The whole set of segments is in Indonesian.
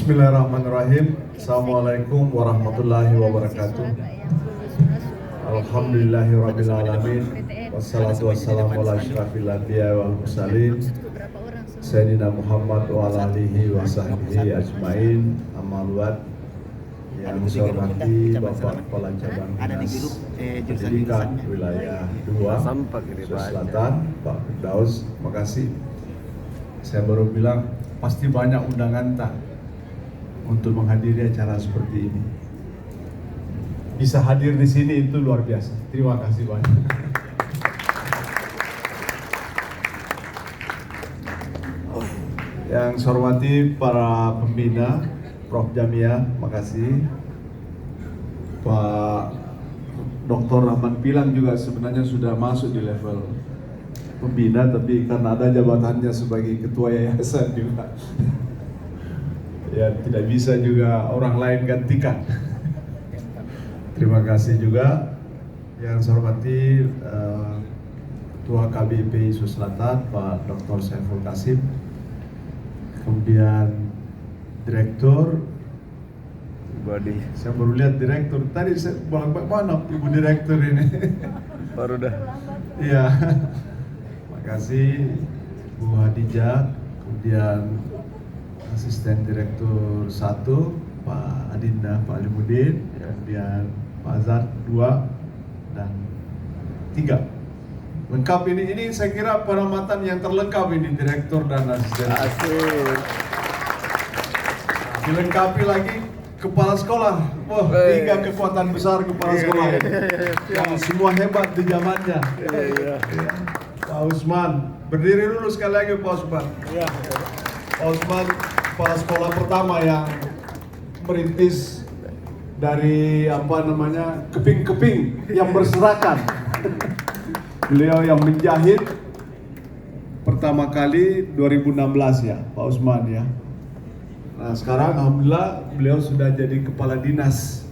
Bismillahirrahmanirrahim. Assalamualaikum warahmatullahi wabarakatuh. Alhamdulillahirrabbilalamin. Wassalatu wassalamu ala asyrafil anbiya wal mursalin Sayyidina Muhammad wa ala alihi wa sahbihi ajmain. Amma ba'd. Yang saya hormati Bapak Kepala Cabang Dinas Pendidikan Wilayah 2 Sulawesi Selatan, Pak Firdaus, makasih. Saya baru bilang pasti banyak undangan tak untuk menghadiri acara seperti ini. Bisa hadir di sini itu luar biasa. Terima kasih banyak. Yang saya hormati para pembina, Prof. Jamia, makasih. Pak Dr. Rahman Pilang juga sebenarnya sudah masuk di level pembina, tapi karena ada jabatannya sebagai ketua yayasan juga, ya tidak bisa juga orang lain gantikan. Terima kasih juga yang saya hormati Ketua KBP Sulawesi Selatan Pak Dr. Saiful Kasim, kemudian Direktur. Saya baru lihat Direktur tadi, saya bolak-balik mana Ibu Direktur ini. Baru dah. Iya. Makasih Bu Hadijah, kemudian Asisten Direktur 1 Pak Adinda Pak Alimuddin, kemudian Pak Azhar 2 dan 3. Lengkap ini saya kira penamatan yang terlengkap ini, Direktur dan Asisten. Asik. Dilengkapi lagi Kepala Sekolah. Wah, 3 kekuatan besar Kepala Sekolah ini. Yang semua hebat di zamannya. Iya. Pak Usman, berdiri dulu sekali lagi Pak Usman. Iya. Pak Usman, kepala sekolah pertama yang merintis dari keping-keping yang berserakan. Beliau yang menjahit pertama kali 2016 ya, Pak Usman ya. Nah sekarang alhamdulillah beliau sudah jadi kepala dinas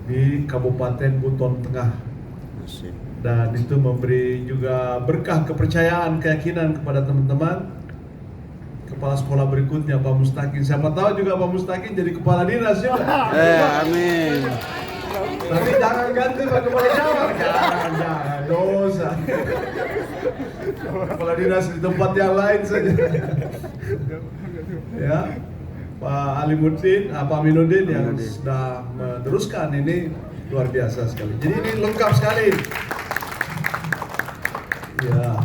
di Kabupaten Buton Tengah. Dan itu memberi juga berkah kepercayaan, keyakinan kepada teman-teman kepala sekolah berikutnya Pak Mustaqim. Siapa tahu juga Pak Mustaqim jadi kepala dinas juga. Amin. Tapi jangan ganti Pak Kepala Cabang. Jangan, dosa. Kepala dinas di tempat yang lain saja. Ya, Pak Alimuddin, Pak Aminuddin yang sudah meneruskan ini luar biasa sekali. Jadi ini lengkap sekali. Ya,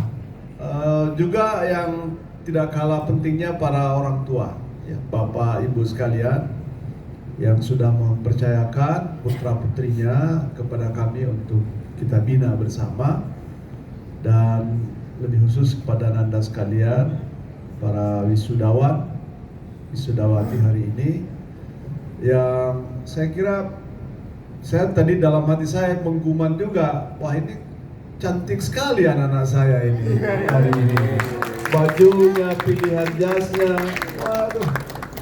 juga yang tidak kalah pentingnya para orang tua, ya, Bapak Ibu sekalian yang sudah mempercayakan putra putrinya kepada kami untuk kita bina bersama, dan lebih khusus kepada Anda sekalian, para wisudawan, wisudawati hari ini, yang saya kira saya tadi dalam hati saya mengguman juga, wah ini cantik sekali anak-anak saya ini hari ini. Bajunya, pilihan jasnya, waduh.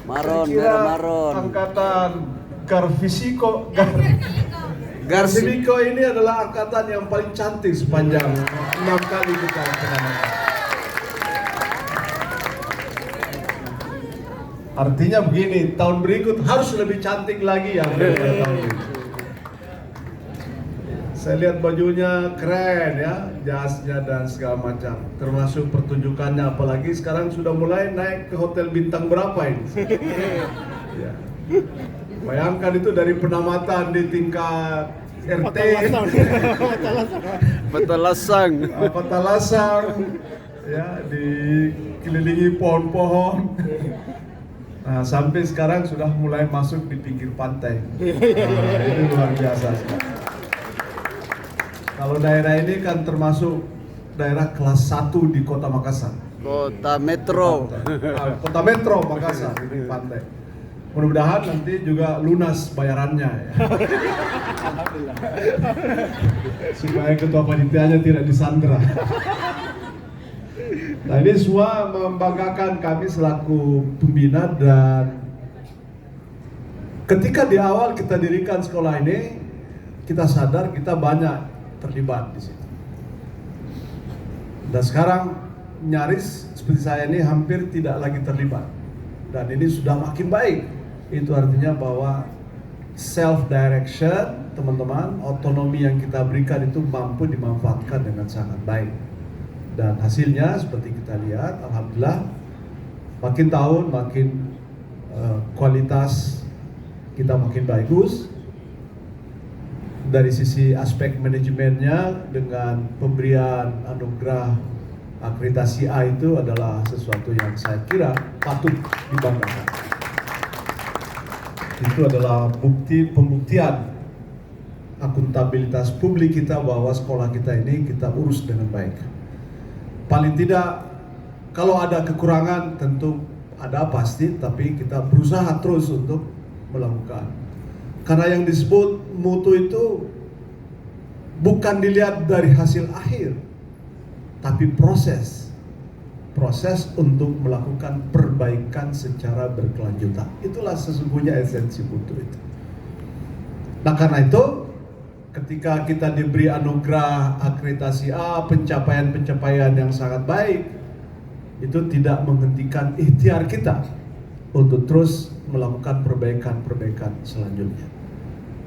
Maron, merah maron. Angkatan Garfisiko ini adalah angkatan yang paling cantik sepanjang 6 kali kita penamatan. Artinya begini, tahun berikut harus lebih cantik lagi ya. Saya lihat bajunya keren ya, jasnya dan segala macam, termasuk pertunjukannya, apalagi sekarang sudah mulai naik ke hotel bintang berapa ini? Ya. Bayangkan itu dari penamatan di tingkat RT, Petalasang, ya, dikelilingi pohon-pohon. Nah, sampai sekarang sudah mulai masuk di pinggir pantai. Nah, ini luar biasa sekali. Kalau daerah ini kan termasuk daerah kelas 1 di Kota Makassar. Kota Metro. Kota Metro Makassar, ini pantai. Mudah-mudahan nanti juga lunas bayarannya ya. Supaya ketua panitianya tidak disandra. Nah ini semua membanggakan kami selaku pembina, dan ketika di awal kita dirikan sekolah ini, kita sadar kita banyak terlibat di situ. Dan sekarang nyaris seperti saya ini hampir tidak lagi terlibat. dan ini sudah makin baik. Itu artinya bahwa self direction, teman-teman, otonomi yang kita berikan itu mampu dimanfaatkan dengan sangat baik. Dan hasilnya seperti kita lihat, alhamdulillah makin tahun makin kualitas kita makin bagus. Dari sisi aspek manajemennya, dengan pemberian anugerah akreditasi A itu adalah sesuatu yang saya kira patut dibanggakan. Itu adalah pembuktian akuntabilitas publik kita bahwa sekolah kita ini kita urus dengan baik. Paling tidak kalau ada kekurangan tentu ada pasti, tapi kita berusaha terus untuk melakukan. Karena yang disebut mutu itu bukan dilihat dari hasil akhir, tapi proses untuk melakukan perbaikan secara berkelanjutan. Itulah sesungguhnya esensi mutu itu. Nah, karena itu ketika kita diberi anugerah akreditasi A, pencapaian-pencapaian yang sangat baik, itu tidak menghentikan ikhtiar kita untuk terus melakukan perbaikan-perbaikan selanjutnya.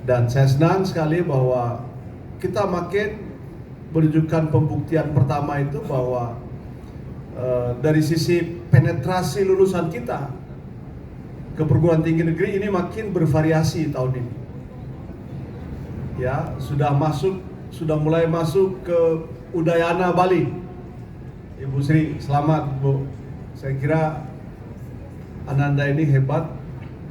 Dan saya senang sekali bahwa kita makin menunjukkan pembuktian pertama itu bahwa dari sisi penetrasi lulusan kita ke perguruan tinggi negeri ini makin bervariasi tahun ini. Ya, sudah mulai masuk ke Udayana Bali. Ibu Sri, selamat Bu. Saya kira Ananda ini hebat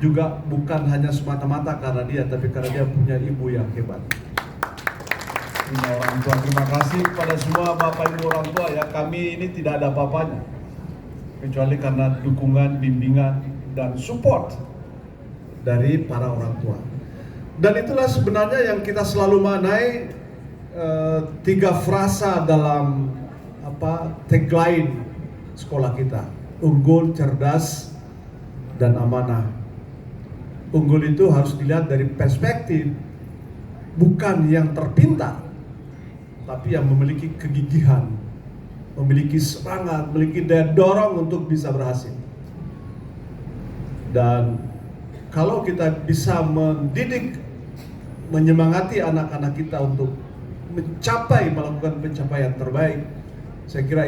juga bukan hanya semata-mata karena dia, tapi karena dia punya ibu yang hebat. Punya orang tua. Terima kasih kepada semua Bapak Ibu orang tua ya. Kami ini tidak ada apa-apanya kecuali karena dukungan, bimbingan, dan support dari para orang tua. Dan itulah sebenarnya yang kita selalu manai, 3 frasa dalam tagline sekolah kita: unggul, cerdas, dan amanah. Unggul itu harus dilihat dari perspektif bukan yang terpintar, tapi yang memiliki kegigihan, memiliki semangat, memiliki daya dorong untuk bisa berhasil. Dan kalau kita bisa mendidik, menyemangati anak-anak kita untuk melakukan pencapaian terbaik, saya kira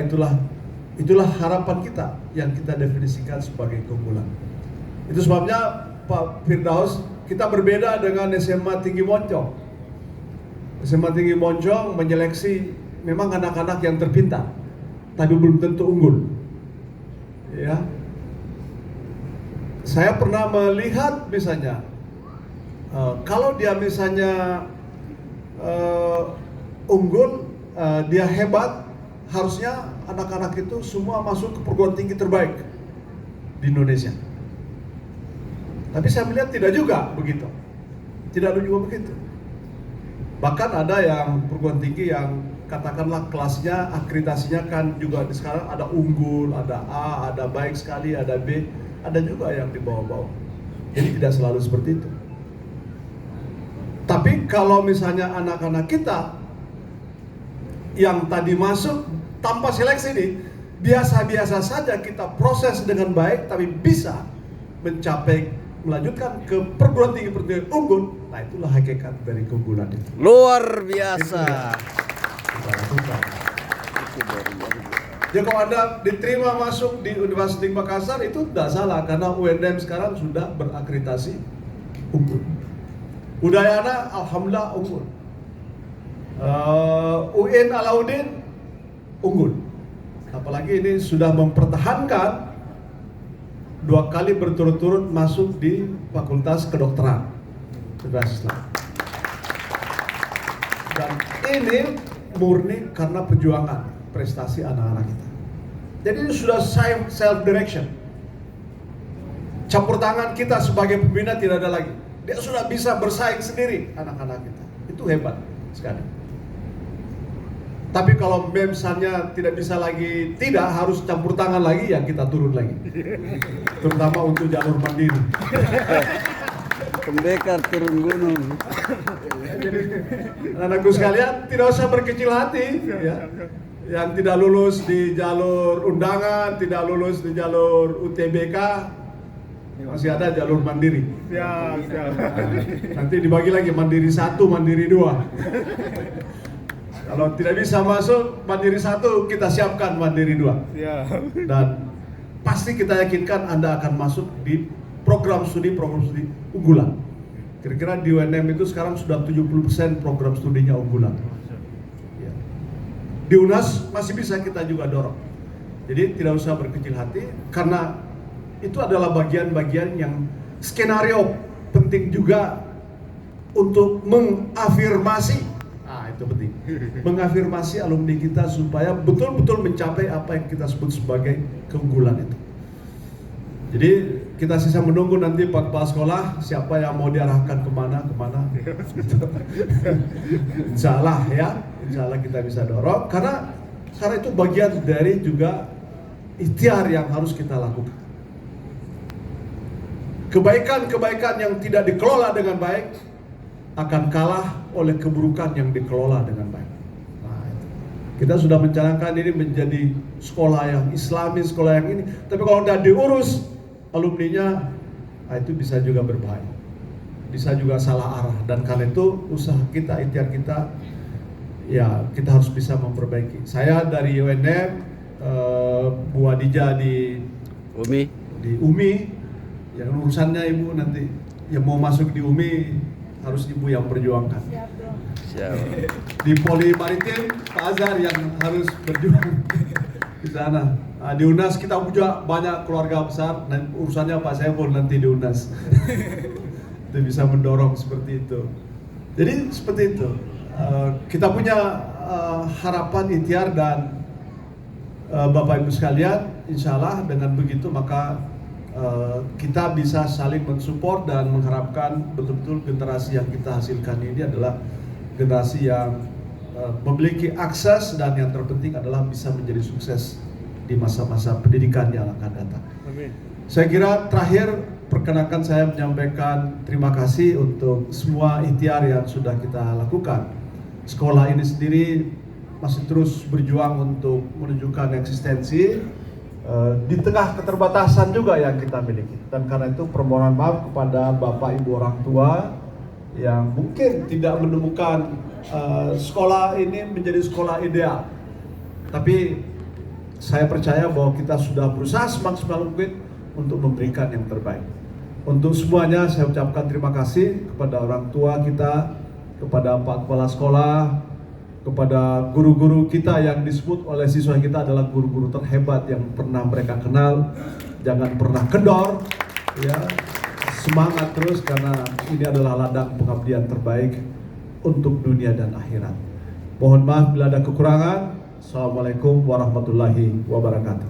itulah harapan kita yang kita definisikan sebagai keunggulan. Itu sebabnya Pak Firdaus, kita berbeda dengan SMA Tinggi Moncong. SMA Tinggi Moncong menyeleksi memang anak-anak yang terpintar, tapi belum tentu unggul. Ya, saya pernah melihat misalnya, kalau dia misalnya unggul, dia hebat, harusnya anak-anak itu semua masuk ke perguruan tinggi terbaik di Indonesia. Tapi saya melihat tidak juga begitu. Tidak juga begitu. Bahkan ada yang perguruan tinggi yang katakanlah kelasnya, akreditasinya kan juga sekarang ada unggul, ada A, ada baik sekali, ada B, ada juga yang di bawah-bawah. Jadi tidak selalu seperti itu. Tapi kalau misalnya anak-anak kita yang tadi masuk tanpa seleksi ini, biasa-biasa saja kita proses dengan baik, tapi bisa melanjutkan ke perguruan tinggi unggul. Nah, itulah hakikat dari keunggulan itu. Luar biasa. Jadi kalau Anda diterima masuk di Universitas Tinggi Makassar itu tidak salah, karena UNM sekarang sudah berakreditasi unggul. Udayana alhamdulillah unggul. UN Alauddin unggul. Apalagi ini sudah mempertahankan 2 kali berturut-turut masuk di Fakultas Kedokteran Universitas Islam. Dan ini murni karena perjuangan prestasi anak-anak kita. Jadi ini sudah self direction. Campur tangan kita sebagai pembina tidak ada lagi. Dia sudah bisa bersaing sendiri anak-anak kita. Itu hebat sekali. Tapi kalau misalnya tidak bisa lagi, tidak harus campur tangan lagi, ya kita turun lagi. Terutama untuk jalur mandiri. Pendekar turun gunung. Jadi anak-anakku sekalian tidak usah berkecil hati, ya. Yang tidak lulus di jalur undangan, tidak lulus di jalur UTBK, Masih ada jalur mandiri. Siap. Nanti dibagi lagi mandiri 1, mandiri 2. Kalau tidak bisa masuk mandiri 1, kita siapkan mandiri 2. Siap. Dan pasti kita yakinkan Anda akan masuk di program studi unggulan. Kira-kira di UNM itu sekarang sudah 70% program studinya unggulan. Ya. Di UNAS masih bisa kita juga dorong. Jadi tidak usah berkecil hati, karena itu adalah bagian-bagian yang skenario penting juga untuk mengafirmasi. Itu penting. Mengafirmasi alumni kita supaya betul-betul mencapai apa yang kita sebut sebagai keunggulan itu. Jadi kita sisa menunggu nanti Pak Kepala Sekolah siapa yang mau diarahkan kemana. Insya Allah ya, insya Allah kita bisa dorong karena itu bagian dari juga ikhtiar yang harus kita lakukan. Kebaikan-kebaikan yang tidak dikelola dengan baik akan kalah oleh keburukan yang dikelola dengan baik. Nah, kita sudah mencanangkan ini menjadi sekolah yang Islami, sekolah yang ini. Tapi kalau tidak diurus alumninya, itu bisa juga berbahaya, bisa juga salah arah. Dan karena itu usaha kita, ikhtiar kita, ya kita harus bisa memperbaiki. Saya dari UNM, Bu Adija di UMI, yang urusannya Ibu nanti yang mau masuk di UMI harus Ibu yang perjuangkan. Siap. Di Poli Maritim Pak Azhar yang harus berjuang di sana. Nah, di UNAS kita juga banyak keluarga besar dan urusannya Pak Saiful nanti di UNAS. Itu bisa mendorong seperti itu. Jadi seperti itu. Kita punya harapan, ikhtiar dan Bapak Ibu sekalian, insya Allah dengan begitu maka kita bisa saling mensupport dan mengharapkan betul-betul generasi yang kita hasilkan ini adalah generasi yang memiliki akses dan yang terpenting adalah bisa menjadi sukses di masa-masa pendidikan yang akan datang. Amin. Saya kira terakhir perkenankan saya menyampaikan terima kasih untuk semua ikhtiar yang sudah kita lakukan. Sekolah ini sendiri masih terus berjuang untuk menunjukkan eksistensi di tengah keterbatasan juga yang kita miliki. Dan karena itu permohonan maaf kepada Bapak Ibu orang tua yang mungkin tidak menemukan sekolah ini menjadi sekolah ideal. Tapi saya percaya bahwa kita sudah berusaha semaksimal mungkin untuk memberikan yang terbaik. Untuk semuanya saya ucapkan terima kasih kepada orang tua kita, kepada Pak Kepala Sekolah, kepada guru-guru kita yang disebut oleh siswa kita adalah guru-guru terhebat yang pernah mereka kenal. Jangan pernah kendor, ya. Semangat terus karena ini adalah ladang pengabdian terbaik untuk dunia dan akhirat. Mohon maaf bila ada kekurangan. Assalamualaikum warahmatullahi wabarakatuh.